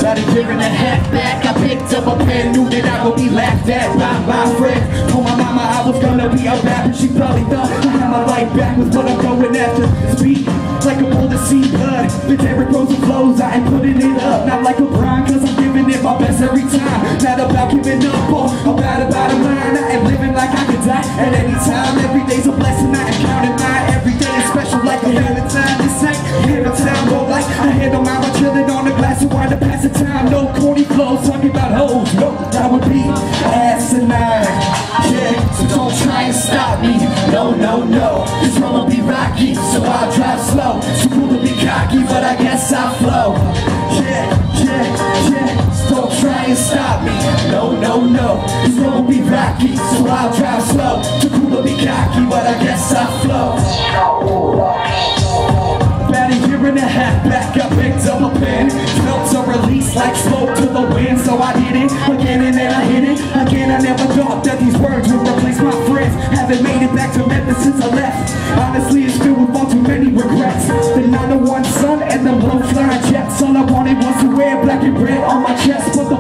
About a year and a half back, I picked up a pen, knew that I would be laughed at by my friends. Told my mama I was gonna be a rapper, she probably thought I had my life backwards, but I'm going after speed like a bull to see blood. The Derrick Rose of flows, I ain't putting it up, not like a Brian, cause I'm giving it my best every time. Not about giving up or about a mind. I am living like I could die at any time. Every day's a blessing, I am counting mine. Every day is special like a Valentine. This ain't Hamilton, roll like I handle mine by chilling on a glass of wine to pass the time. No corny flows, talking about hoes, no, that would be asinine. Yeah, so don't try and stop me. No, no, no, this road will be rocky, so I'll drive slow. Too cool to be cocky, but I guess I'll flow. Yeah, yeah, yeah, so don't try and stop me. No, no, no, this road will be rocky, so I'll drive slow. Too cool to be cocky, but I guess I'll flow. About a year and a half back, I picked up a pen. Felt a release like smoke to the wind, so I did it again and then I hit it again. I never thought that these words would replace my friends. Haven't made it back to Memphis since I left. Honestly, it's filled with far too many regrets. The 901 sun and the low flying jets. All I wanted was to wear black and red on my chest, but the